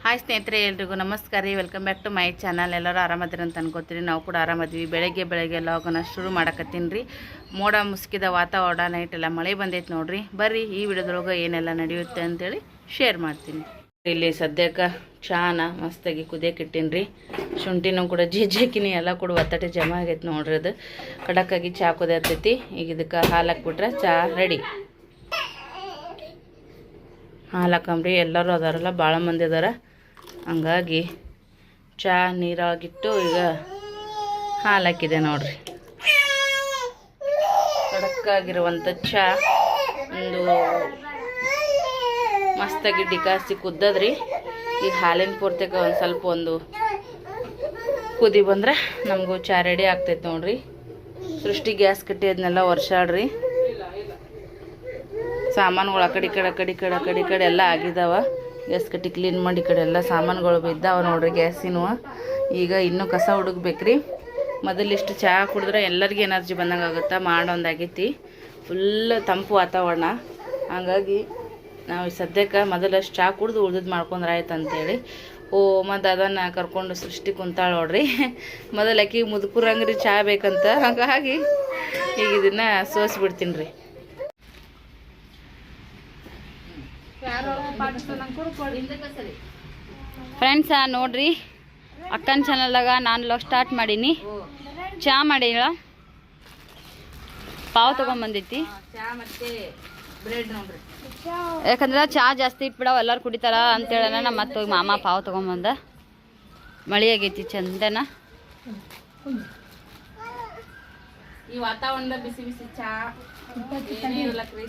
Hi ಸ್ನೇಹಿತರೆ, ಎಲ್ರಿಗೂ ನಮಸ್ಕಾರ ರೀ. Welcome back to my channel. ಎಲ್ಲರೂ ಆರಾಮದಿರಿ ಅಂತ ಅನ್ಕೋತೀರಿ. ನಾವು ಕೂಡ ಆರಾಮದ್ವಿ. ಬೆಳಗ್ಗೆ ಲಾಗನ ಶುರು ಮಾಡಕತ್ತೀನಿ ರೀ. ಮೋಡ ಮುಸುಕಿದ ವಾತಾವರಣ, ನೈಟೆಲ್ಲ ಮಳೆ ಬಂದೈತೆ ನೋಡ್ರಿ. ಬರ್ರಿ ಈ ವಿಡಿಯೋದೊಳಗೆ ಏನೆಲ್ಲ ನಡೆಯುತ್ತೆ ಅಂತೇಳಿ ಶೇರ್ ಮಾಡ್ತೀನಿ. ಇಲ್ಲಿ ಸದ್ಯಕ್ಕೆ ಚಾನ ಮಸ್ತಾಗಿ ಕುದಿಯಕ್ಕೆ ಇಟ್ಟೀನಿ ರೀ. ಶುಂಠಿನೂ ಕೂಡ ಜೇಜಿಕಿನಿ ಎಲ್ಲ ಕೂಡ ಒತ್ತಟೆ ಜಮಾ ಆಗೈತೆ ನೋಡ್ರಿ. ಅದು ಕಡಕ್ಕಾಗಿ ಚಹಾ ಕುದಿಯತ್ತೈತಿ. ಈಗ ಇದಕ್ಕೆ ಹಾಲು ಹಾಕ್ಬಿಟ್ರೆ ಚಹಾ ರೆಡಿ. ಹಾಲು ಹಾಕಂಬ್ರಿ. ಎಲ್ಲರೂ ಅದಾರಲ್ಲ, ಭಾಳ ಮಂದಿ ಅದಾರ. ಹಂಗಾಗಿ ಚಹಾ ನೀರಾಗಿಟ್ಟು ಈಗ ಹಾಲು ಹಾಕಿದೆ ನೋಡ್ರಿ. ಕಡಕ್ಕಾಗಿರುವಂಥ ಚಹಾ ಒಂದು ಮಸ್ತಾಗಿ ಡಿಕಾಸಿ ಕುದ್ದದ್ರಿ. ಈಗ ಹಾಲಿನ ಪೂರ್ತಿಗೆ ಒಂದು ಸ್ವಲ್ಪ ಒಂದು ಕುದಿ ಬಂದ್ರೆ ನಮಗೂ ಚಹಾ ರೆಡಿ ಆಗ್ತೈತೆ ನೋಡ್ರಿ. ಸೃಷ್ಟಿ ಗ್ಯಾಸ್ ಕಟ್ಟಿ ಅದನ್ನೆಲ್ಲ ವರ್ಷಾಡ್ರಿ. ಸಾಮಾನುಗಳು ಆ ಕಡೆ ಎಲ್ಲ ಆಗಿದ್ದಾವ. ಗ್ಯಾಸ್ ಕಟ್ಟಿ ಕ್ಲೀನ್ ಮಾಡಿ ಕಡೆ ಎಲ್ಲ ಸಾಮಾನುಗಳು ಬಿದ್ದಾವ ನೋಡ್ರಿ ಗ್ಯಾಸಿನವ. ಈಗ ಇನ್ನೂ ಕಸ ಹುಡುಕ್ಬೇಕ್ರಿ. ಮೊದಲಿಷ್ಟು ಚಹಾ ಕುಡಿದ್ರೆ ಎಲ್ಲರಿಗೂ ಎನರ್ಜಿ ಬಂದಂಗೆ ಆಗುತ್ತೆ. ಮಾಡೊಂದಾಗೈತಿ. ಫುಲ್ ತಂಪು ವಾತಾವರಣ. ಹಂಗಾಗಿ ನಾವು ಸದ್ಯಕ್ಕೆ ಮೊದಲಷ್ಟು ಚಹಾ ಕುಡ್ದು ಉಳ್ದದ್ದು ಮಾಡ್ಕೊಂಡ್ರೆ ಆಯ್ತು ಅಂತೇಳಿ ಮತ್ತು ಅದನ್ನು ಕರ್ಕೊಂಡು ಸೃಷ್ಟಿ ಕುಂತಾಳೆ ನೋಡ್ರಿ. ಮೊದಲು ಆಕಿ ಮುದುಕುರಂಗ್ರಿ ಚಹಾ ಬೇಕಂತ. ಹಾಗಾಗಿ ಈಗ ಇದನ್ನು ಸೋಸಿಬಿಡ್ತೀನಿ ರೀ. ಫ್ರೆಂಡ್ಸ ನೋಡ್ರಿ, ಅಕ್ಕನ ಚಾನಲ್ದಾಗ ನಾನು ಲಾಗ್ ಸ್ಟಾರ್ಟ್ ಮಾಡೀನಿ. ಚಹಾ ಮಾಡೀಳ, ಪಾವ್ ತೊಗೊಂಬಂದೈತಿ. ಯಾಕಂದ್ರೆ ಚಹಾ ಜಾಸ್ತಿ ಇಟ್ಬಿಡವ, ಎಲ್ಲರೂ ಕುಡಿತಾರ ಅಂತೇಳ ನಮ್ಮ ಮತ್ತೆ ಹೋಗಿ ಮಾಮ ಪಾವ್ ತೊಗೊಂಬಂದ. ಮಳೆ ಆಗೈತಿ ಚಂದನ. ಈ ವಾತಾವರಣದ ಬಿಸಿ ಬಿಸಿ ಚಹಾ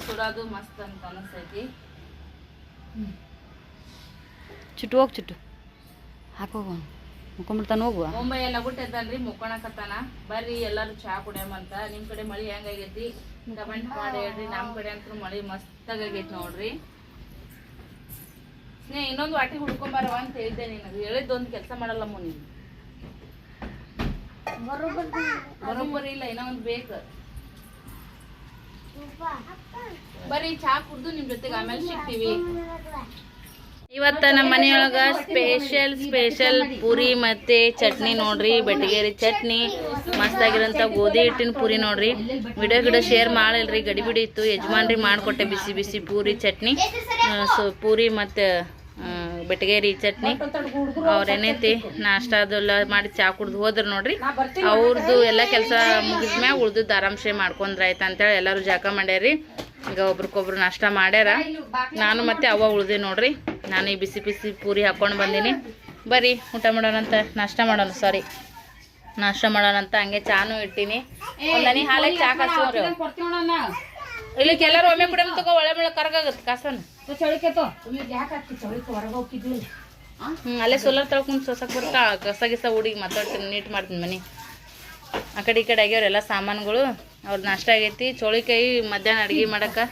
ಸುಡೋದು ಮಸ್ತ್ ಅಂತ ಅನಿಸ್ತೈತಿ. ಚುಟ್ಟು ಹೋಗಿ ಚುಟ್ಟು ಹಾಕೋಗ ಮುಕ್ಕೊಂಬಿಡ್ತಾನೆ. ಹೋಗುವ ಮುಂಬೈ ಎಲ್ಲ ಬಿಟ್ಟಿದ್ದಲ್ರಿ, ಮುಕ್ಕೊಳಕತ್ತಾನ. ಬರ್ರಿ ಎಲ್ಲರೂ ಚಹಾ ಕುಡಿಯಮಂತ. ನಿಮ್ಮ ಕಡೆ ಮಳೆ ಹೆಂಗಾಗೈತಿ ಕಮೆಂಟ್ ಮಾಡಿ ಹೇಳ್ರಿ. ನಮ್ಮ ಕಡೆ ಅಂತೂ ಮಳೆ ಮಸ್ತಾಗೈತಿ ನೋಡ್ರಿ. ಸ್ನೇಹ ಇನ್ನೊಂದು ವಾಟಿ ಹುಡ್ಕೊಂಬಾರವ ಅಂತ ಹೇಳಿದ್ದೆ. ನೀನು ಹೇಳಿದ್ದೊಂದು ಕೆಲಸ ಮಾಡಲ್ಲಮ್ಮ. ನೀನು ಬರೋಬ್ಬರಿ ಇಲ್ಲ, ಇನ್ನೊಂದು ಬೇಕು. ಬರ್ರಿ ಚಹಾ ಕುಡ್ದು ನಿಮ್ ಜೊತೆಗೆ ಆಮೇಲೆ ಸಿಗ್ತೀವಿ. ಇವತ್ತ ನಮ್ಮ ಮನೆಯೊಳಗ ಸ್ಪೆಷಲ್ ಪೂರಿ ಮತ್ತೆ ಚಟ್ನಿ ನೋಡ್ರಿ. ಬೆಟಗೇರಿ ಚಟ್ನಿ, ಮಸ್ತಾಗಿರೋಂಥ ಗೋಧಿ ಹಿಟ್ಟಿನ ಪೂರಿ ನೋಡ್ರಿ. ವಿಡಿಯೋ ಶೇರ್ ಮಾಡಿಲ್ರಿ, ಗಡಿಬಿಡಿ ಇತ್ತು. ಯಜಮಾನ್ರಿ ಮಾಡಿಕೊಟ್ಟೆ ಬಿಸಿ ಬಿಸಿ ಪೂರಿ ಚಟ್ನಿ. ಪೂರಿ ಮತ್ತು ಬೆಟಗೇರಿ ಚಟ್ನಿ. ಅವ್ರೇನೈತಿ ನಾಷ್ಟ ಅದೆಲ್ಲ ಮಾಡಿ ಚಹಾ ಕುಡ್ದು ಹೋದ್ರು ನೋಡ್ರಿ. ಅವ್ರದ್ದು ಎಲ್ಲ ಕೆಲಸ ಮುಗಿದ್ಮ್ಯಾಗ ಉಳ್ದದ್ದು ಆರಾಮ್ಸೆ ಮಾಡ್ಕೊಂಡ್ರ ಆಯ್ತು ಅಂತೇಳಿ ಎಲ್ಲರೂ ಜಾಕ ಮಾಡ್ಯಾರಿ. ಈಗ ಒಬ್ರಿಗೊಬ್ರು ನಾಷ್ಟ ಮಾಡ್ಯಾರ. ನಾನು ಮತ್ತೆ ಅವ್ವ ಉಳ್ದೆ ನೋಡ್ರಿ. ನಾನು ಈ ಬಿಸಿ ಬಿಸಿ ಪೂರಿ ಹಾಕ್ಕೊಂಡು ಬಂದೀನಿ. ಬರ್ರಿ ಊಟ ಮಾಡೋಣಂತ, ನಾಷ್ಟ ಮಾಡೋಣಂತ. ಹಂಗೆ ಚಾನು ಇಟ್ಟೀನಿ. ಒಂದನಿ ಹಾಲಾಗಿ ಚಾ ಕಾಸೋರಿ. ಇಲ್ಲಿಕ್ಕೆ ಎಲ್ಲರೂ ಒಮ್ಮೆ ಕೂಡ ತಗೋ. ಒಳ್ಳೆ ಬೆಳೆ ಕರಗಾಗತ್ತೆ ಕಾಸನ. ಅಲ್ಲೇ ಸೋಲಾರ್ ತಳ್ಕೊಂಡು ಸೊಸಕ್ ಬರ್ತಾ ಕಸ ಗಿಸ ಹುಡುಗಿ ಮಾತಾಡ್ತೀನಿ, ನೀಟ್ ಮಾಡ್ತೀನಿ ಮನೆ. ಆ ಕಡೆ ಈ ಕಡೆ ಆಗ್ಯಾವ್ರೆಲ್ಲ ಸಾಮಾನುಗಳು. ಅವ್ರ ನಾಷ್ಟ ಆಗೈತಿ. ಚೋಳಿಕಾಯಿ ಮಧ್ಯಾಹ್ನ ಅಡುಗೆ ಮಾಡಕ್ಕೆ,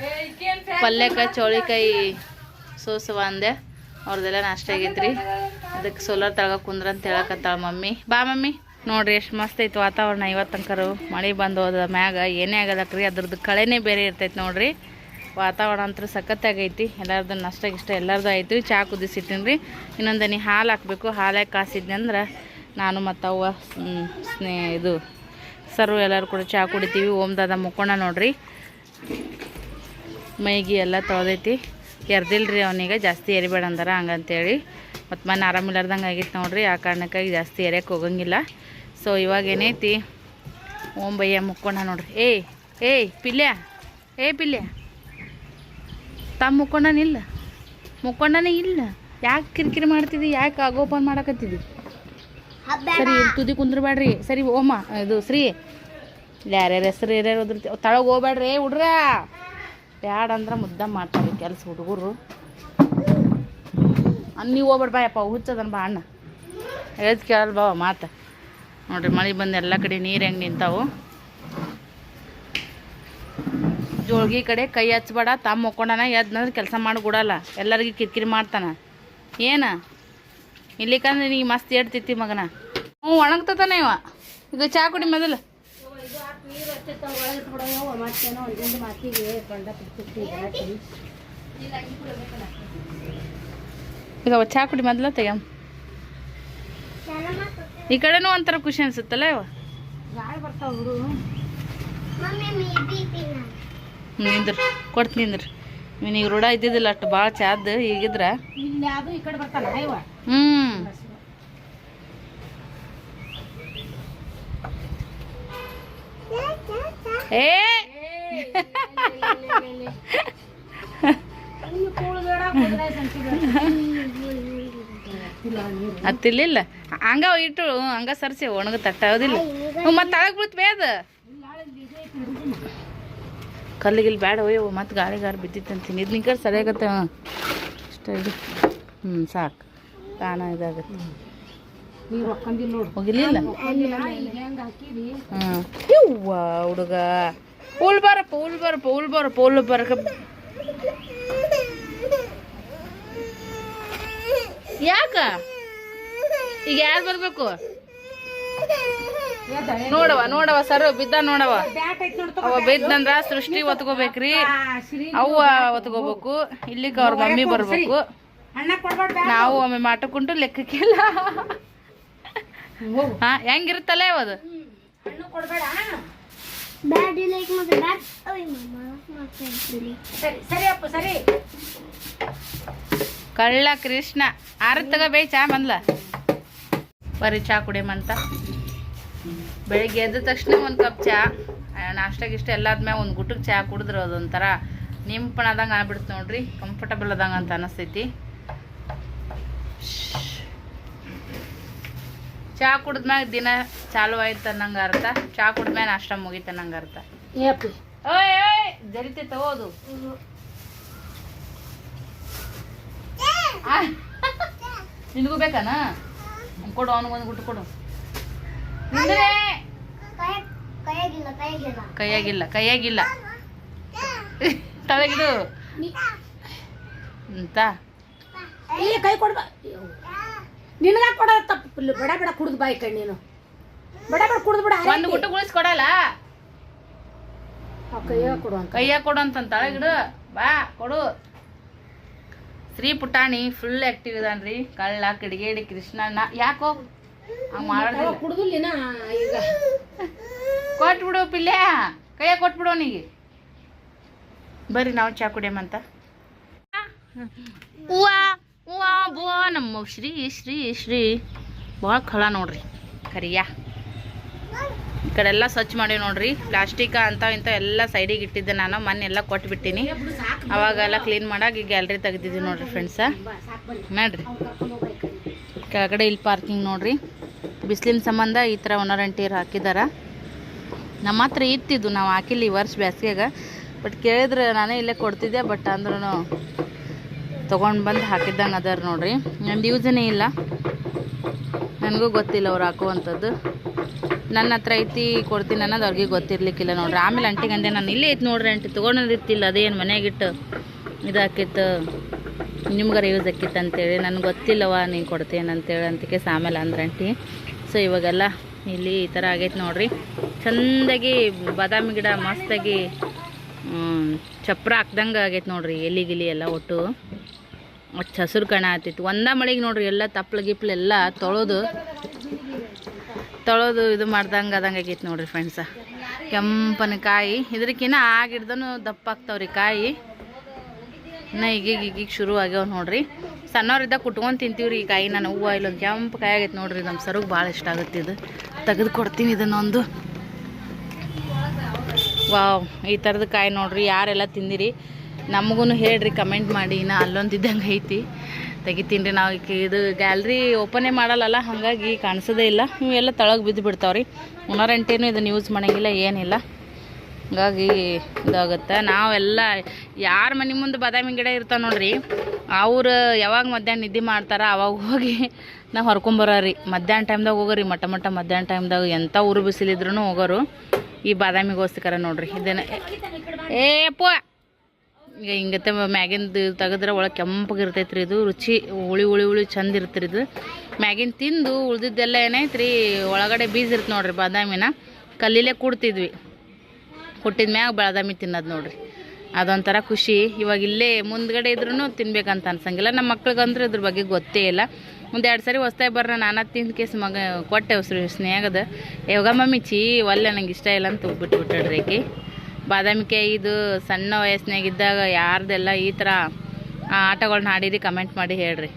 ಪಲ್ಯಕ್ಕೆ ಚೋಳಿಕಾಯಿ ಸೋಸವ ಅಂದೆ. ಅವ್ರದ್ದೆಲ್ಲ ನಾಷ್ಟ ಆಗೈತ್ರಿ. ಅದಕ್ಕೆ ಸೋಲಾರ್ ತಳಗ ಕುಂದ್ರ ಅಂತ ಹೇಳಕತ್ತಾಳ ಮಮ್ಮಿ. ಬಾ ಮಮ್ಮಿ. ನೋಡ್ರಿ ಎಷ್ಟು ಮಸ್ತ್ ಐತಿ ವಾತಾವರಣ. ಇವತ್ತು ತನಕರು ಮಳೆ ಬಂದು ಹೋದ ಮ್ಯಾಗ ಏನೇ ಆಗದಕ್ರಿ, ಅದ್ರದ್ದು ಕಳೆನೇ ಬೇರೆ ಇರ್ತೈತಿ ನೋಡ್ರಿ. ವಾತಾವರಣ ಅಂತೂ ಸಖತ್ತಾಗೈತಿ. ಎಲ್ಲರದ್ದು ನಾಷ್ಟ ಗಿಷ್ಟ ಎಲ್ಲರದ್ದು ಆಯ್ತು. ಚಹಾ ಕುದಿಸಿಟ್ಟಿನಿ ರೀ. ಇನ್ನೊಂದನಿ ಹಾಲು ಹಾಕಬೇಕು. ಹಾಲಾಗಿ ಕಾಸಿದ್ನಿ ಅಂದ್ರೆ ನಾನು ಮತ್ತು ಅವ್ವ ಇದು ಸರ್ವ ಎಲ್ಲರೂ ಕೂಡ ಚಹಾ ಕುಡಿತೀವಿ. ಓಮ್ದಾದ ಮುಕ್ಕೋಣ ನೋಡ್ರಿ. ಮೈಗಿ ಎಲ್ಲ ತೊಳೆದೈತಿ. ಎರ್ದಿಲ್ರಿ ಅವನಿಗೆ, ಜಾಸ್ತಿ ಎರಿಬೇಡ ಅಂದಾರ ಹಂಗಂತೇಳಿ. ಮತ್ತು ಮನೆ ಆರಾಮಿಲ್ಲಾರ್ದಂಗೆ ಆಗೈತೆ ನೋಡ್ರಿ. ಆ ಕಾರಣಕ್ಕಾಗಿ ಜಾಸ್ತಿ ಎರೆಯಕ್ಕೆ ಹೋಗಂಗಿಲ್ಲ. ಸೊ ಇವಾಗ ಏನೈತಿ, ಓಂಬಯ್ಯ ಮುಕ್ಕೋಣ ನೋಡ್ರಿ. ಏಯ್ ಪಿಲ್ಯ ತಮ್ಮ ಮುಕ್ಕೊಂಡನೇ ಇಲ್ಲ. ಯಾಕೆ ಕಿರಿಕಿರಿ ಮಾಡ್ತಿದ್ದಿ? ಯಾಕೆ ಆಗೋಪನ್ ಮಾಡಕತ್ತಿದ್ದಿ? ಸರಿ ತುದಿ ಕುಂದ್ರಬೇಡ್ರಿ. ಸರಿ ಓಮ ಇದು ಶ್ರೀ ಯಾರ್ಯಾರ ಹೆಸ್ರು ಯಾರ್ಯಾರು ಓದಿರ್ತೀವಿ ತಳಗೆ ಹೋಗ್ಬೇಡ್ರಿ ಹುಡ್ರ. ಬ್ಯಾಡ ಅಂದ್ರೆ ಮುದ್ದ ಮಾಡ್ತಾರೆ ಕೆಲಸ ಹುಡುಗರು. ನೀವು ಹೋಗ್ಬೇಡ ಬಾಯಪ್ಪ, ಹುಚ್ಚದನ್ ಬಾ ಅಣ್ಣ. ಹೇಳ್ದು ಕೇಳಲ್ ಬಾವ ಮಾತು. ನೋಡ್ರಿ ಮಳೆ ಬಂದು ಎಲ್ಲ ಕಡೆ ನೀರು ಹೆಂಗೆ ನಿಂತಾವು. ಜೋಳ್ಗಿ ಕಡೆ ಕೈ ಹಚ್ಬೇಡ. ತಮ್ಮ ಮುಕ್ಕೊಂಡನ ಎದ್ನಂದ್ರೆ ಕೆಲಸ ಮಾಡಿ ಕೊಡಲ್ಲ. ಎಲ್ಲರಿಗೂ ಕಿರಿಕಿರಿ ಮಾಡ್ತಾನೆ. ಏನು ಇಲ್ಲಿಕಂದ್ರೆ ನೀ ಮಸ್ತ್ ಹೇಳ್ತೈತಿ ಮಗನ. ಒಣಗ್ತಾನೆ ಇವ. ಇದು ಚಹಾ ಕುಡಿ ಮೊದಲು. ಈಗ ಚಹಾ ಕುಡಿ ಮೊದಲ ತೆಗ. ಈ ಕಡೆನೂ ಒಂಥರ ಖುಷಿ ಅನ್ಸುತ್ತಲ್ಲ ಇವ. ನಿಂದ್ರ ಕೊಡ್ತೀನಿ ನಿಂದ್ರಿ. ಈಗ ರೂಢ ಇದ್ದಿದ್ದಿಲ್ಲ ಅಷ್ಟು ಭಾಳ ಚಾದ್ ಈಗಿದ್ರ. ಏ ಹತ್ತಿಲ್ಲ ಹಂಗ ಇಟ್ಟು ಹಂಗ ಸರ್ಸಿ ಒಣಗ ತಟ್ಟೋದಿಲ್ಲ. ಮತ್ತೆ ತಳಗ್ ಬೀಳ್ತವೆ ಅದು. ಕಲ್ಲಿಗಿಲ್ಲಿ ಬೇಡ ಒಯ್ಯೋ ಮತ್ತೆ ಗಾಳಿಗಾರ ಬಿದ್ದಿತ್ತಂತೀನಿ. ಇದು ನಿಂಕರ್ ಸರಿಯಾಗತ್ತೆ. ಇಷ್ಟ ಇದು ಸಾಕು ತಾನ ಇದಾಗತ್ತೆ. ಹೋಗಿಲಿಲ್ಲ ಯವ್ವ ಹುಡುಗ. ಉಳ್ ಬಾರಪ್ಪ ಯಾಕ ಈಗ ಯಾರು ಬರ್ಬೇಕು ನೋಡವ ಸರ್ ಬಿದ್ದ ನೋಡವ. ಅವ ಬಿದ್ದಂದ್ರ ಸೃಷ್ಟಿ ಒತ್ಕೋಬೇಕ್ರಿ, ಅವ್ವ ಒತ್ಕೋಬೇಕು, ಇಲ್ಲಿಗೆ ಅವ್ರ ಮಮ್ಮಿ ಬರ್ಬೇಕು. ನಾವು ಒಮ್ಮೆ ಮಾಟಕ್ಕುಂಟು ಲೆಕ್ಕಕ್ಕಿಲ್ಲ. ಹಾ ಹೆಂಗಿರುತ್ತಲ್ಲ ಅದು. ಕಳ್ಳ ಕೃಷ್ಣ ಆರತ್ ತಗೋಬೇ ಚಾ ಬಂದ್ಲ ಬರ್ರಿ ಚಾ ಕುಡಿಯಮಂತ. ಬೆಳಿಗ್ಗೆ ಎದ್ದ ತಕ್ಷಣ ಒಂದು ಕಪ್ ಚಾ, ನಾಷ್ಟಾಗಿಷ್ಟ ಎಲ್ಲಾದ್ಮೇಲೆ ಒಂದು ಗುಟ್ಟಕ್ಕೆ ಚಾ ಕುಡಿದ್ರೆ ಅದೊಂಥರ ನಿಂಪಣದಂಗೆ ಆಗ್ಬಿಡ್ತು ನೋಡ್ರಿ. ಕಂಫರ್ಟಬಲ್ ಅದಂಗೆ ಅಂತ ಅನಿಸ್ತೈತಿ. ಚಾ ಕುಡಿದ್ಮ್ಯಾಗ ದಿನ ಚಾಲು ಆಯ್ತು ಅನ್ನಂಗೆ ಅರ್ಥ. ಚಾ ಕುಡಿದ್ಮ್ಯಾಗ ನಾಷ್ಟ ಮುಗೀತು ಅನ್ನಂಗೆ ಅರ್ಥ. ಓಯ್ ಓಯ್ ಜರಿತೈತೆ ಓದು. ನಿನಗೂ ಬೇಕಾನ? ಕೊಡು ಅವನಿಗೊಂದು ಗುಟ್ಟು ಕೊಡು. ಕೈಯಾಗಿಲ್ಲ ತಳಗಿದು ಅಂತ ಕೈ ಕೊಡ್ಬ. ನಿನಗ ಕೊಡೋದು ತಪ್ಪು. ಬಡ ಬಡ ಕುಡ್ದು ಬಾಯಿ ಕಣ್ಣು ನೀನು. ಬಡ ಬಡ ಕುಡ್ದು ಬಿಡ. ಒಂದು ಗುಟ್ಟು ಗುಳಿಸ್ ಕೊಡಲ್ಲ. ಕೈಯಾಗ ಕೊಡು ಅಂತ ತಳಗಿಡು. ಬಾ ಕೊಡು. ಶ್ರೀ ಪುಟಾಣಿ ಫುಲ್ ಆಕ್ಟಿವ್ ಇದಾನ್ರಿ. ಕಳ್ಳ ಕಿಡಿಗೇಡಿ ಕೃಷ್ಣಣ್ಣ ಯಾಕೋ ಹಂಗ ಮಾಡೋದಿಲ್ಲ. ಕುಡ್ದಿಲ್ಲ ಈಗ. ಕೊಟ್ಬಿಡು ಪಿಲ್ಯ, ಕೈಯಾಗ ಕೊಟ್ಬಿಡು ಅವನಿಗೆ. ಬರ್ರಿ ನಾವು ಚಾ ಕುಡಿಯಮಂತ. ಹೂವಾ ಬುವ ನಮ್ಮ ಶ್ರೀ ಶ್ರೀ ಶ್ರೀ ಭಾಳ ಖಳ ನೋಡ್ರಿ ಕರಿಯ. ಈ ಕಡೆ ಎಲ್ಲ ಸ್ವಚ್ಛ ಮಾಡೀವಿ ನೋಡ್ರಿ. ಪ್ಲಾಸ್ಟಿಕ ಅಂತ ಇಂಥ ಎಲ್ಲ ಸೈಡಿಗೆ ಇಟ್ಟಿದ್ದೆ ನಾನು. ಮೊನ್ನೆಲ್ಲ ಕೊಟ್ಬಿಟ್ಟಿನಿ. ಅವಾಗೆಲ್ಲ ಕ್ಲೀನ್ ಮಾಡಾಗ ಗ್ಯಾಲ್ರಿ ತೆಗ್ದಿದ್ದೀವಿ ನೋಡ್ರಿ ಫ್ರೆಂಡ್ಸ. ನೋಡ್ರಿ ಕೆಳಗಡೆ ಇಲ್ಲಿ ಪಾರ್ಕಿಂಗ್ ನೋಡ್ರಿ. ಬಿಸಿಲಿನ ಸಂಬಂಧ ಈ ಥರ ಒಣರಂಟೀರು ಹಾಕಿದಾರ. ನಮ್ಮ ಹತ್ರ ಇತ್ತಿದ್ದು ನಾವು ಹಾಕಿಲ್ಲ ಈ ವರ್ಷ ಬೇಸಿಗೆಗ. ಬಟ್ ಕೇಳಿದ್ರೆ ನಾನೇ ಇಲ್ಲೇ ಕೊಡ್ತಿದ್ದೆ. ಬಟ್ ಅಂದ್ರೂ ತೊಗೊಂಡು ಬಂದು ಹಾಕಿದ್ದಂಗೆ ಅದಾರ ನೋಡ್ರಿ. ನಂದು ಯೂಸನೇ ಇಲ್ಲ, ನನಗೂ ಗೊತ್ತಿಲ್ಲ ಅವ್ರು ಹಾಕುವಂಥದ್ದು. ನನ್ನ ಹತ್ರ ಐತಿ ಕೊಡ್ತೀನಿ ಅನ್ನೋದು ಅವ್ರಿಗೆ ಗೊತ್ತಿರ್ಲಿಕ್ಕಿಲ್ಲ ನೋಡ್ರಿ. ಆಮೇಲೆ ಅಂಟಿಗೆ ಅಂದೆ ನಾನು ಇಲ್ಲೇ ಐತಿ ನೋಡ್ರಿ ಅಂಟಿ ತೊಗೊಂಡಿರ್ತಿಲ್ಲ, ಅದೇನು ಮನೆಯಾಗಿಟ್ಟು ಇದು ಹಾಕಿತ್ತು ನಿಮ್ಗಾರ ಯೂಸ್ ಆಕಿತ್ತು ಅಂತೇಳಿ. ನನಗೆ ಗೊತ್ತಿಲ್ಲವ ನೀನು ಕೊಡ್ತೇನೆ ಅಂತೇಳಿ ಅಂತಕ್ಕೆ ಆಮೇಲೆ ಅಂದ್ರೆ ಅಂಟಿ. ಸೊ ಇವಾಗೆಲ್ಲ ಇಲ್ಲಿ ಈ ಥರ ಆಗೈತೆ ನೋಡ್ರಿ. ಚೆಂದಾಗಿ ಬಾದಾಮಿ ಗಿಡ ಮಸ್ತಾಗಿ ಚಪ್ರ ಹಾಕ್ದಂಗೆ ಆಗೈತೆ ನೋಡ್ರಿ. ಎಲಿ ಗಿಲಿ ಎಲ್ಲ ಒಟ್ಟು ಅಷ್ಟು ಹಸಿರು ಕಣ ಆಗ್ತೈತಿ. ಒಂದ ಮಳೆಗೆ ನೋಡ್ರಿ ಎಲ್ಲ ತಪ್ಪಲು ಗಿಪ್ಲು ಎಲ್ಲ ತೊಳೋದು ಇದು ಮಾಡ್ದಂಗೆ ಅದಂಗೆ ಆಗೈತೆ ನೋಡ್ರಿ ಫ್ರೆಂಡ್ಸ. ಕೆಂಪನ ಕಾಯಿ ಇದಕ್ಕಿನ್ನ ಆ ಗಿಡದೂ ದಪ್ಪ ಆಗ್ತಾವ್ರಿ ಕಾಯಿ. ಇನ್ನು ಈಗೀಗ ಶುರು ಆಗ್ಯಾವ ನೋಡ್ರಿ. ಸಣ್ಣವ್ರಿದ್ದಾಗ ಕುಟ್ಕೊಂಡು ತಿಂತೀವ್ರಿ ಈ ಕಾಯಿ. ನಾನು ಹೂವು ಇಲ್ಲೊಂದು ಕೆಂಪು ಕಾಯಿ ಆಗೈತೆ ನೋಡ್ರಿ. ನಮ್ಮ ಸರಿಗೆ ಭಾಳ ಇಷ್ಟ ಆಗುತ್ತೆ ಇದು. ತೆಗೆದು ಕೊಡ್ತೀನಿ ಇದನ್ನೊಂದು. ವಾವ್ ಈ ಥರದ ಕಾಯಿ ನೋಡ್ರಿ. ಯಾರೆಲ್ಲ ತಿಂದಿರಿ ನಮಗೂ ಹೇಳ್ರಿ, ಕಮೆಂಟ್ ಮಾಡಿ. ಇನ್ನು ಅಲ್ಲೊಂದು ಇದ್ದಂಗೆ ಐತಿ ತೆಗಿತೀನಿ ರೀ. ನಾವು ಇದು ಗ್ಯಾಲ್ರಿ ಓಪನೇ ಮಾಡಲ್ಲ, ಹಾಗಾಗಿ ಕಾಣಿಸೋದೇ ಇಲ್ಲ. ಇವೆಲ್ಲ ತಳಗೆ ಬಿದ್ದು ಬಿಡ್ತಾವ್ರಿ. ಉಣರಂಟೇನು ಇದನ್ನು ಯೂಸ್ ಮಾಡೋಂಗಿಲ್ಲ, ಏನಿಲ್ಲ. ಹಾಗಾಗಿ ಇದಾಗುತ್ತೆ. ನಾವೆಲ್ಲ ಯಾರ ಮನೆ ಮುಂದೆ ಬಾದಾಮಿ ಗಿಡ ಇರ್ತಾವೆ ನೋಡ್ರಿ, ಅವ್ರು ಯಾವಾಗ ಮಧ್ಯಾಹ್ನ ನಿದ್ದೆ ಮಾಡ್ತಾರ ಅವಾಗ ಹೋಗಿ ನಾವು ಹೊರ್ಕೊಂಬರೋರಿ. ಮಧ್ಯಾಹ್ನ ಟೈಮ್ದಾಗ ಹೋಗೋರಿ, ಮಟ್ಟ ಮಧ್ಯಾಹ್ನ ಟೈಮ್ದಾಗ ಎಂಥ ಊರು ಬಿಸಿಲಿದ್ರೂ ಹೋಗೋರು ಈ ಬಾದಾಮಿಗೋಸ್ಕರ ನೋಡ್ರಿ. ಇದನ್ನು ಅಪ್ಪ ಈಗ ಹಿಂಗತ್ತೆ ಮ್ಯಾಗಿಂದು ತೆಗೆದ್ರೆ ಒಳಗೆ ಕೆಂಪಗಿರ್ತೈತೆ ರೀ. ಇದು ರುಚಿ ಹುಳಿ ಚಂದ ಇರ್ತೀರಿ. ಇದು ಮ್ಯಾಗಿನ ತಿಂದು ಉಳ್ದಿದ್ದೆಲ್ಲ ಏನೈತೆ ರೀ ಒಳಗಡೆ ಬೀಜ ಇರುತ್ತೆ ನೋಡ್ರಿ. ಬಾದಾಮಿನ ಕಲ್ಲಿಲೇ ಕುಡ್ತಿದ್ವಿ. ಕುಟ್ಟಿದ ಮ್ಯಾಗ ಬಾದಾಮಿ ತಿನ್ನೋದು ನೋಡ್ರಿ. ಅದೊಂಥರ ಖುಷಿ. ಇವಾಗ ಇಲ್ಲೇ ಮುಂದ್ಗಡೆ ಇದ್ರೂ ತಿನ್ಬೇಕಂತ ಅನ್ಸಂಗಿಲ್ಲ. ನಮ್ಮ ಮಕ್ಳಿಗಂದ್ರೆ ಇದ್ರ ಬಗ್ಗೆ ಗೊತ್ತೇ ಇಲ್ಲ. ಒಂದು 2 ಸರಿ ಹೊಸ್ತಾಗಿ ಬರ್ರ ನಾನು ತಿಂದು ಕೇಸ್ ಮಗ ಕೊಟ್ಟೆ ಉಸ್ರು ಸ್ನೇಹದ ಯಾವಾಗ ಮಮ್ಮಿ ಚೀ ಒಲ್ಲೆ ನಂಗೆ ಇಷ್ಟ ಇಲ್ಲ ಅಂತ ಬಿಟ್ಬಿಟ್ಟಾಡ್ರಿ ಆಕಿ. ಬಾದಾಮಿಕಾಯಿ ಇದು ಸಣ್ಣ ವಯಸ್ಸಿನಾಗಿದ್ದಾಗ ಯಾರ್ದೆಲ್ಲ ಈ ಥರ ಆಟಗಳನ್ನ ಆಡಿರಿ ಕಮೆಂಟ್ ಮಾಡಿ ಹೇಳ್ರಿ.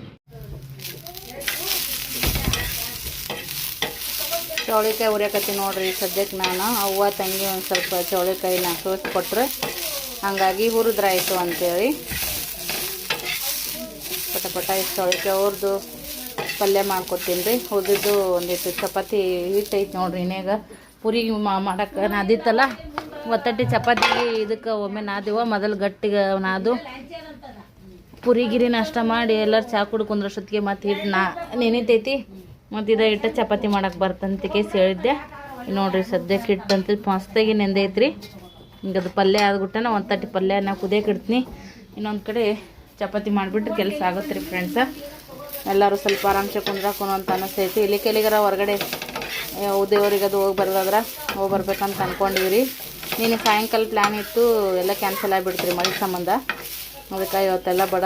ಚೌಳಿಕಾಯಿ ಉರಿಯಕತ್ತಿ ನೋಡ್ರಿ. ಸದ್ಯಕ್ಕೆ ನಾನು ಅವ್ವ ತಂಗಿ ಒಂದು ಸ್ವಲ್ಪ ಚೌಳಿಕಾಯಿನ ಸೋಸ್ಕೊಟ್ರೆ ಹಾಗಾಗಿ ಹುರಿದ್ರಾಯ್ತು ಅಂತೇಳಿ ಪಟ ಪಟ ಇಷ್ಟು ಚೌಳಿಕಾಯಿ ಹುರಿದು ಪಲ್ಯ ಮಾಡ್ಕೊತೀನಿ ರೀ. ಹುರಿದಿದ್ದು ಒಂದಿಷ್ಟು ಚಪಾತಿ ಹಿಟ್ಟೈತೆ ನೋಡ್ರಿ. ಇನ್ನೇಗ ಪುರಿ ಮಾಡಕ್ಕೆ ನಾದಿತ್ತಲ್ಲ ಒತ್ತಟ್ಟಿ ಚಪಾತಿಗೆ ಇದಕ್ಕೆ ಒಮ್ಮೆ ನಾದಿವ ಮೊದಲು ಗಟ್ಟಿಗೆ ನಾದು ಪುರಿ ಗಿರಿ ನಾಷ್ಟ ಮಾಡಿ ಎಲ್ಲರೂ ಚಾ ಕುಡಿ ಕುಂದ್ರಷ್ಟೊತ್ತಿಗೆ ಮತ್ತು ಹಿಟ್ಟು ನೆನಿತೈತಿ. ಮತ್ತು ಇದು ಹಿಟ್ಟು ಚಪಾತಿ ಮಾಡಕ್ಕೆ ಬರ್ತಂತ ಕೇಸ್ ಹೇಳಿದ್ದೆ. ನೋಡಿರಿ ಸದ್ಯಕ್ಕೆ ಹಿಟ್ಟಂತ ಮಸ್ತಾಗಿ ನೆಂದೈತ್ರಿ. ಹಿಂಗೆ ಅದು ಪಲ್ಯ ಆದ್ಬಿಟ್ಟನ ಒಂದು ತಟ್ಟಿ ಪಲ್ಯನ ಕುದಿಯಕ್ಕೆ ಇಡ್ತೀನಿ. ಇನ್ನೊಂದು ಕಡೆ ಚಪಾತಿ ಮಾಡಿಬಿಟ್ರೆ ಕೆಲಸ ಆಗುತ್ತೆ ರೀ ಫ್ರೆಂಡ್ಸ. ಎಲ್ಲರೂ ಸ್ವಲ್ಪ ಆರಾಮ್ಸೆ ಕುಂದ್ರಾಕೋಣ ಅಂತ ಅನ್ನಿಸ್ತೈತಿ. ಇಲ್ಲಿಗೆಲ್ಲಿಗಾರ ಹೊರಗಡೆ ಉದಯವರಿಗೆ ಅದು ಹೋಗಿ ಬರ್ಬೇಕಂತ ಅಂದ್ಕೊಂಡಿವ್ರಿ. ನೀನು ಸಾಯಂಕಾಲ ಪ್ಲ್ಯಾನ್ ಇತ್ತು, ಎಲ್ಲ ಕ್ಯಾನ್ಸಲ್ ಆಗಿಬಿಡ್ತೀರಿ ಮಳೆ ಸಂಬಂಧ. ಅದಕ್ಕೆ ಇವತ್ತೆಲ್ಲ ಬಡ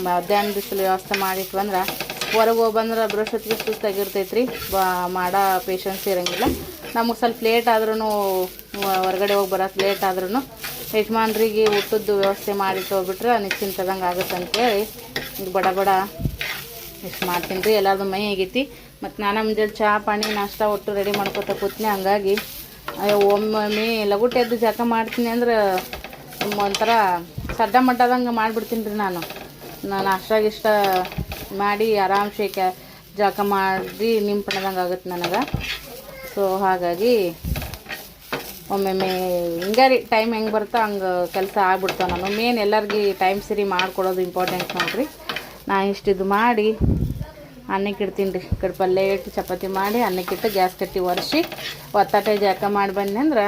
ಮಧ್ಯಾಹ್ನ ಬಿಸಿಲು ವ್ಯವಸ್ಥೆ ಮಾಡಿಟ್ವು ಅಂದ್ರೆ ಹೊರಗೆ ಹೋಗಿ ಬಂದ್ರೆ ಬರೋಷ್ಟೊತ್ತಿಗೆ ಸುಸ್ತಾಗಿರ್ತೈತ್ರಿ. ಮಾಡೋ ಪೇಷನ್ಸ್ ಇರೋಂಗಿಲ್ಲ. ನಮಗೆ ಸ್ವಲ್ಪ ಲೇಟ್ ಆದ್ರೂ ಹೊರಗಡೆ ಹೋಗಿ ಬರೋಕ್ಕೆ ಲೇಟ್ ಆದ್ರೂ ಯಜಮಾನ್ರಿಗೆ ಊಟದ್ದು ವ್ಯವಸ್ಥೆ ಮಾಡಿ ಹೋಗ್ಬಿಟ್ರೆ ನಿಶ್ಚಿಂತದಂಗೆ ಆಗುತ್ತೆ ಅಂತೇಳಿ ಈಗ ಬಡ ಎಷ್ಟು ಮಾಡ್ತೀನಿ ರೀ. ಎಲ್ಲರದು ಮೈ ಆಗೈತಿ. ಮತ್ತು ನಾನು ಮುಂಜಾನೆ ಚಹಾ ಪಾನಿ ನಾಷ್ಟ ಒಟ್ಟು ರೆಡಿ ಮಾಡ್ಕೊತ ಕೂತ್ನಿ. ಹಂಗಾಗಿ ಒಮ್ಮೊಮ್ಮೆ ಲಗುಟೆ ಎದ್ದು ಜಳಕ ಮಾಡ್ತೀನಿ ಅಂದ್ರೆ ಒಂಥರ ಸಡ್ಡ ಮಟ್ಟದಂಗೆ ಮಾಡಿಬಿಡ್ತೀನಿ ರೀ. ನಾನು ನಾಷ್ಟಾಗಿಷ್ಟ ಮಾಡಿ ಆರಾಮ್ಸೆ ಜಳಕ ಮಾಡಿ ನಿಂಪಣದಂಗೆ ಆಗುತ್ತೆ ನನಗೆ. ಸೊ ಹಾಗಾಗಿ ಒಮ್ಮೊಮ್ಮೆ ಹಿಂಗೆ ರೀ ಟೈಮ್ ಹೆಂಗೆ ಬರುತ್ತೋ ಹಂಗೆ ಕೆಲಸ ಆಗ್ಬಿಡ್ತಾವೆ. ನಾನು ಮೇನ್ ಎಲ್ಲರಿಗೆ ಟೈಮ್ ಸರಿ ಮಾಡಿಕೊಡೋದು ಇಂಪಾರ್ಟೆಂಟ್ ನೋಡಿರಿ. ನಾನು ಇಷ್ಟಿದ್ದು ಮಾಡಿ ಅನ್ನಕ್ಕೆ ಇಡ್ತೀನಿ ರೀ. ಕಡೆ ಪಲ್ಯ ಇಟ್ಟು ಚಪಾತಿ ಮಾಡಿ ಅನ್ನಕ್ಕಿಟ್ಟು ಗ್ಯಾಸ್ ಕಟ್ಟಿ ಒರೆಸಿ ಒತ್ತಾಟೆ ಜಳಕ ಮಾಡಿ ಬನ್ನಿ ಅಂದ್ರೆ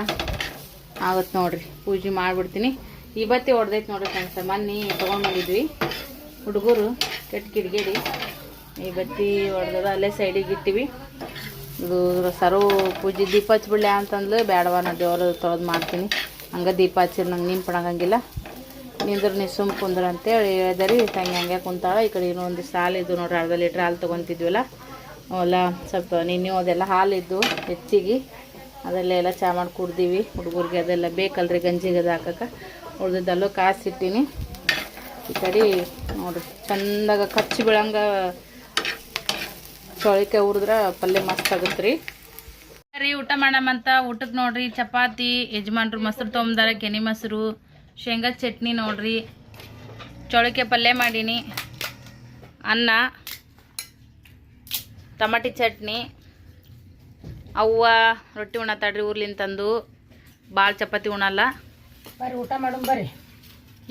ಆಗುತ್ತೆ ನೋಡಿರಿ. ಪೂಜೆ ಮಾಡಿಬಿಡ್ತೀನಿ. ಈ ಬತ್ತಿ ಹೊಡೆದೈತೆ ನೋಡಿರಿ ಫ್ರೆಂಡ್ಸ್. ಮೊನ್ನೆ ತೊಗೊಂಡು ಬಂದಿದ್ವಿ ಹುಡುಗರು ಕೆಟ್ಟ ಕಿಡಿಗೇಡಿ. ಈ ಬತ್ತಿ ಹೊಡೆದ ಅಲ್ಲೇ ಸೈಡಿಗೆ ಇಟ್ಟಿವಿ. ಇದು ಸರು ಪೂಜೆ ದೀಪ ಹಚ್ಬಿಡ್ಲೆ ಅಂತಂದ್ಲು. ಬೇಡವ ನಾ ದೇವ್ರು ತೊಳೆದು ಮಾಡ್ತೀನಿ, ಹಂಗೆ ದೀಪ ಹಚ್ಚಿರಿ ನಂಗೆ ನಿಂಪಣಂಗಿಲ್ಲ, ನಿಂದ್ರೆ ನೀ ಸುಮ್ಮ ಕುಂದ್ರ ಅಂತೇಳಿ ಹೇಳಿದೆ ರೀ. ತಂಗಿ ಹಂಗೆ ಕುಂತಾಳೆ. ಈ ಕಡೆ ಇನ್ನೊಂದು ಹಾಲು ಇದ್ದು ನೋಡ್ರಿ, 1/2 ಲೀಟ್ರ್ ಹಾಲು ತೊಗೊತಿದ್ವಲ್ಲ ಅವೆಲ್ಲ ಸ್ವಲ್ಪ ನಿನ್ನೆ ಅದೆಲ್ಲ ಹಾಲಿದ್ದು ಹೆಚ್ಚಿಗೆ ಅದೆಲ್ಲ ಚಹಾ ಮಾಡಿ ಕುಡ್ದೀವಿ. ಹುಡುಗರಿಗೆ ಅದೆಲ್ಲ ಬೇಕಲ್ರಿ ಗಂಜಿಗೆ ಅದು ಹಾಕಕ್ಕೆ. ಉಳ್ದಿದ್ದಲ್ಲೂ ಕಾಸಿಟ್ಟಿನಿ. ಈ ಕಡೆ ನೋಡಿರಿ ಚಂದಾಗ ಕಚ್ಚಿ ಬೀಳಂಗೆ ಚೌಳಿಕಾಯಿ ಹುರಿದ್ರೆ ಪಲ್ಯ ಮಸ್ತ್ ಆಗುತ್ತೆ ರೀ. ಊಟ ಮಾಡಮಂತ ಊಟಕ್ಕೆ ನೋಡ್ರಿ ಚಪಾತಿ, ಯಜಮಾನ್ರು ಮೊಸರು ತೊಗೊಂಬಂದಾರ, ಕೆನೆ ಮೊಸರು, ಶೇಂಗಾ ಚಟ್ನಿ ನೋಡ್ರಿ, ಚೌಳಿಕಾಯಿ ಪಲ್ಯ ಮಾಡೀನಿ, ಅನ್ನ, ಟಮಾಟಿ ಚಟ್ನಿ. ಅವ್ವ ರೊಟ್ಟಿ ಉಣ್ಣತಾಡ್ರಿ ಊರ್ಲಿಂತಂದು. ಭಾಳ ಚಪಾತಿ ಉಣ್ಣಲ್ಲ. ಬರ್ರಿ ಊಟ ಮಾಡೋಣ ಬರ್ರಿ.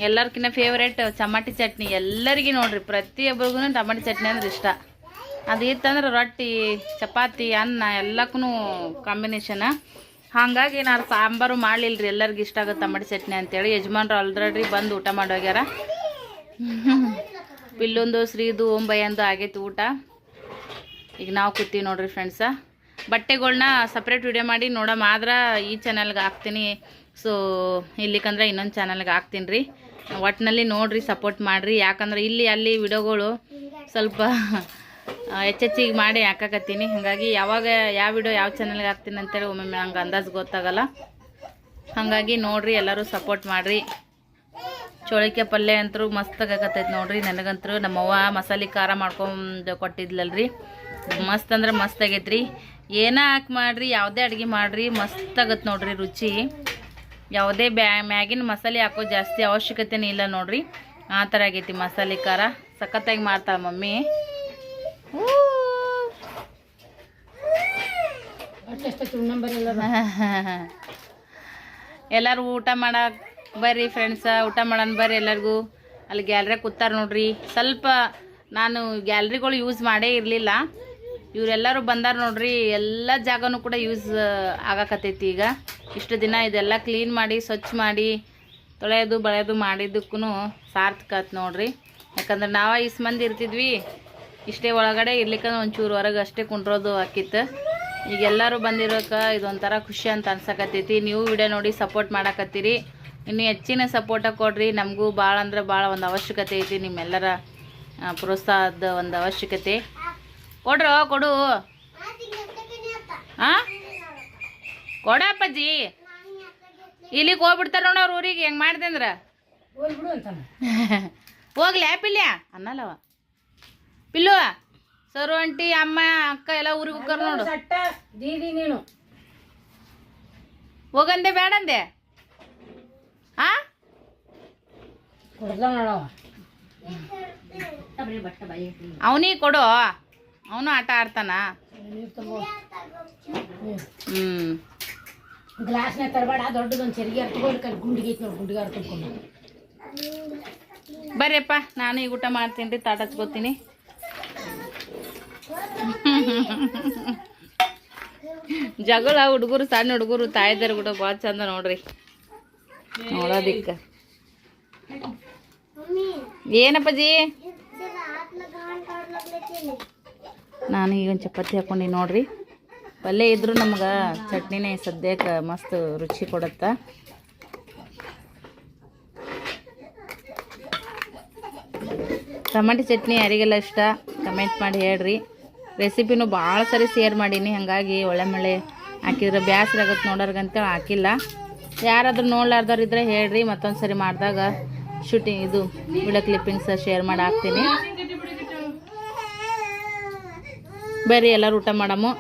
ಎಲ್ಲರ್ಕಿನ್ನ ಫೇವ್ರೇಟ್ ಟಮಾಟಿ ಚಟ್ನಿ ಎಲ್ಲರಿಗೆ ನೋಡ್ರಿ. ಪ್ರತಿಯೊಬ್ಬರಿಗೂ ಟಮಾಟಿ ಚಟ್ನಿ ಅಂದ್ರೆ ಇಷ್ಟ. ಅದು ಇತ್ತಂದ್ರೆ ರೊಟ್ಟಿ, ಚಪಾತಿ, ಅನ್ನ ಎಲ್ಲಕ್ಕೂ ಕಾಂಬಿನೇಷನ್. ಹಾಗಾಗಿ ನಾನು ಸಾಂಬಾರು ಮಾಡಲಿಲ್ಲ ರೀ. ಎಲ್ಲರಿಗೂ ಇಷ್ಟ ಆಗುತ್ತೆ ಟಮಾಟಿ ಚಟ್ನಿ ಅಂತೇಳಿ. ಯಜಮಾನ್ರು ಆಲ್ರೆಡಿ ಬಂದು ಊಟ ಮಾಡೋಗ್ಯಾರ. ಪಿಲ್ಲೊಂದು ಶ್ರೀದು ಓಂಬಯ್ಯಂದು ಆಗೈತಿ ಊಟ. ಈಗ ನಾವು ಕೂತೀವಿ ನೋಡ್ರಿ ಫ್ರೆಂಡ್ಸ. ಬಟ್ಟೆಗಳ್ನ ಸಪ್ರೇಟ್ ವಿಡಿಯೋ ಮಾಡಿ ನೋಡಮ್ಮ. ಆದ್ರೆ ಈ ಚಾನಲ್ಗೆ ಹಾಕ್ತೀನಿ. ಸೊ ಇಲ್ಲಿಕಂದ್ರೆ ಇನ್ನೊಂದು ಚಾನಲ್ಗೆ ಹಾಕ್ತೀನಿ ರೀ. ಒಟ್ಟಿನಲ್ಲಿ ನೋಡಿರಿ, ಸಪೋರ್ಟ್ ಮಾಡಿರಿ. ಯಾಕಂದ್ರೆ ಇಲ್ಲಿ ಅಲ್ಲಿ ವಿಡಿಯೋಗಳು ಸ್ವಲ್ಪ ಹೆಚ್ಚೆಚ್ಚಿಗೆ ಮಾಡಿ ಹಾಕಕತ್ತೀನಿ. ಹಾಗಾಗಿ ಯಾವಾಗ ಯಾವ ವಿಡಿಯೋ ಯಾವ ಚಾನಲ್ಗೆ ಹಾಕ್ತೀನಿ ಅಂತೇಳಿ ಒಮ್ಮೊಮ್ಮೆ ನಂಗೆ ಅಂದಾಜು ಗೊತ್ತಾಗಲ್ಲ. ಹಾಗಾಗಿ ನೋಡಿರಿ, ಎಲ್ಲರೂ ಸಪೋರ್ಟ್ ಮಾಡಿರಿ. ಚೌಳಿಕಾಯಿ ಪಲ್ಯ ಅಂತೂ ಮಸ್ತಾಗತ್ತೈತೆ ನೋಡಿರಿ. ನನಗಂತೂ ನಮ್ಮವ್ವ ಮಸಾಲೆ ಖಾರ ಮಾಡ್ಕೊಂಡು ಕೊಟ್ಟಿದ್ಲಲ್ರಿ, ಮಸ್ತ್ ಅಂದ್ರೆ ಮಸ್ತ್ ಆಗೈತೆ ರೀ. ಏನೇ ಹಾಕಿ ಮಾಡಿರಿ, ಯಾವುದೇ ಅಡುಗೆ ಮಾಡಿರಿ ಮಸ್ತಾಗತ್ತೆ ನೋಡಿರಿ ರುಚಿ. ಯಾವುದೇ ಮ್ಯಾಗಿನ ಮಸಾಲೆ ಹಾಕೋ ಜಾಸ್ತಿ ಅವಶ್ಯಕತೆನೇ ಇಲ್ಲ ನೋಡಿರಿ. ಆ ಥರ ಆಗೈತಿ ಮಸಾಲೆ ಖಾರ. ಸಖತ್ತಾಗಿ ಮಾಡ್ತಾಳೆ ಮಮ್ಮಿ. ಎಲ್ಲರೂ ಊಟ ಮಾಡಕ್ಕೆ ಬರ್ರಿ ಫ್ರೆಂಡ್ಸ, ಊಟ ಮಾಡೋಣ ಬರ್ರಿ ಎಲ್ಲರಿಗೂ. ಅಲ್ಲಿ ಗ್ಯಾಲ್ರಿಯಾಗ ಕೂತಾರ ನೋಡ್ರಿ. ಸ್ವಲ್ಪ ನಾನು ಗ್ಯಾಲ್ರಿಗಳು ಯೂಸ್ ಮಾಡೇ ಇರಲಿಲ್ಲ. ಇವರೆಲ್ಲರೂ ಬಂದಾರ ನೋಡ್ರಿ. ಎಲ್ಲ ಜಾಗನೂ ಕೂಡ ಯೂಸ್ ಆಗಕತ್ತೈತಿ ಈಗ. ಇಷ್ಟು ದಿನ ಇದೆಲ್ಲ ಕ್ಲೀನ್ ಮಾಡಿ ಸ್ವಚ್ಛ ಮಾಡಿ ತೊಳೆಯೋದು ಬಳೆಯೋದು ಮಾಡಿದ್ದಕ್ಕೂ ಸಾರ್ಥಕತ್ ನೋಡ್ರಿ. ಯಾಕಂದ್ರೆ ನಾವು ಇಷ್ಟು ಮಂದಿ ಇರ್ತಿದ್ವಿ, ಇಷ್ಟೇ ಒಳಗಡೆ ಇರ್ಲಿಕ್ಕೆ ಒಂಚೂರು ಹೊರಗೆ ಅಷ್ಟೇ ಕುಂಡ್ರೋದು ಆಕಿತ್ತು. ಈಗ ಎಲ್ಲರೂ ಬಂದಿರೋಕೆ ಇದೊಂಥರ ಖುಷಿ ಅಂತ ಅನ್ಸಕತ್ತೈತಿ. ನೀವು ವಿಡಿಯೋ ನೋಡಿ ಸಪೋರ್ಟ್ ಮಾಡಕತ್ತೀರಿ. ಇನ್ನು ಹೆಚ್ಚಿನ ಸಪೋರ್ಟ ಕೊಡ್ರಿ. ನಮಗೂ ಭಾಳ ಅಂದ್ರೆ ಭಾಳ ಒಂದು ಅವಶ್ಯಕತೆ ಐತಿ, ನಿಮ್ಮೆಲ್ಲರ ಪ್ರೋತ್ಸಾಹದ ಒಂದು ಅವಶ್ಯಕತೆ. ಕೊಡು ಹಾಂ ಕೊಡಪ್ಪಜ್ಜಿ. ಇಲ್ಲಿಗೆ ಹೋಗ್ಬಿಡ್ತಾರೆ ನೋಡ ಅವ್ರ ಊರಿಗೆ ಹೆಂಗೆ ಮಾಡಿದೆ ಅಂದ್ರೆ. ಹೋಗ್ಬಿಡು ಅಂತಾನ. ಹೋಗ್ಲಿ ಪಿಲ್ಯ ಅನ್ನಲ್ಲವ. ಪಿಲ್ಲು ಸರು ಆಂಟಿ ಅಮ್ಮ ಅಕ್ಕ ಎಲ್ಲ ಊರಿಗೆ ಹೋಗ್ತಾರ ನೋಡು. ಸಟ್ಟ ದೀದಿ ನೀನು ಹೋಗಂದೆ ಬೇಡಂದೆ ಆ ಕೊಡ್ದ ನೋಡವ. ಅವನಿಗೆ ಕೊಡು, ಅವನು ಆಟ ಆಡ್ತಾನ. ಗ್ಲಾಸ್ನಾಗ ತರಬೇಡ, ದೊಡ್ಡದೊಂದು ಚೆರಿಗೆ ತಗೊಂಡು ಕೈ ಗುಂಡಿಗೆ ಐತಿ ನೋಡಿ, ಗುಂಡಿಗೆ ತುಂಬ್ಕೊಂಡು ಬರ್ರಿಯಪ್ಪ. ನಾನು ಈಗ ಊಟ ಮಾಡ್ತೀನಿ ರೀ, ತಾಟ ಹಚ್ಕೋತೀನಿ. ಜಗಳ ಹುಡುಗರು, ಸಣ್ಣ ಹುಡುಗರು ತಾಯಿದಾರ ಕೂಡ ಭಾಳ ಚಂದ ನೋಡ್ರಿ ನೋಡೋದಿಕ್ಕ. ಏನಪ್ಪಜ್ಜಿ? ನಾನು ಈಗ ಒಂದು ಚಪಾತಿ ಹಾಕ್ಕೊಂಡು ನೋಡ್ರಿ. ಪಲ್ಯ ಇದ್ರೂ ನಮ್ಗೆ ಚಟ್ನಿನೇ ಸದ್ಯಕ್ಕೆ ಮಸ್ತ್ ರುಚಿ ಕೊಡುತ್ತೆ. ಟಮಾಟಿ ಚಟ್ನಿ ಯಾರಿಗೆಲ್ಲ ಇಷ್ಟ ಕಮೆಂಟ್ ಮಾಡಿ ಹೇಳ್ರಿ. ರೆಸಿಪಿನೂ ಭಾಳ ಸರಿ ಶೇರ್ ಮಾಡೀನಿ, ಹಾಗಾಗಿ ಒಳ್ಳೆ ಮಳೆ ಹಾಕಿದ್ರೆ ಬೇಸರ ಆಗುತ್ತೆ ನೋಡೋರ್ಗಂತೇಳಿ ಹಾಕಿಲ್ಲ. ಯಾರಾದ್ರೂ ನೋಡ್ಲಾರ್ದವ್ರು ಇದ್ರೆ ಹೇಳ್ರಿ, ಮತ್ತೊಂದು ಸರಿ ಮಾಡಿದಾಗ ಶೂಟಿಂಗ್ ಇದು ವಿಡಿಯೋ ಕ್ಲಿಪ್ಪಿಂಗ್ಸ್ ಶೇರ್ ಮಾಡಿ ಹಾಕ್ತೀನಿ. ಬರ್ರಿ ಎಲ್ಲರೂ ಊಟ ಮಾಡಮು.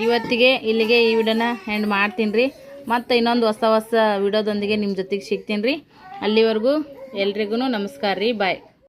ಇವತ್ತಿಗೆ ಇಲ್ಲಿಗೆ ಈ ವಿಡಿಯೋನ ಎಂಡ್ ಮಾಡ್ತೀನಿ ರೀ. ಮತ್ತು ಇನ್ನೊಂದು ಹೊಸ ವಿಡಿಯೋದೊಂದಿಗೆ ನಿಮ್ಮ ಜೊತೆಗೆ ಸಿಗ್ತೀನಿ ರೀ. ಅಲ್ಲಿವರೆಗೂ ಎಲ್ರಿಗೂ ನಮಸ್ಕಾರ ರೀ, ಬಾಯ್.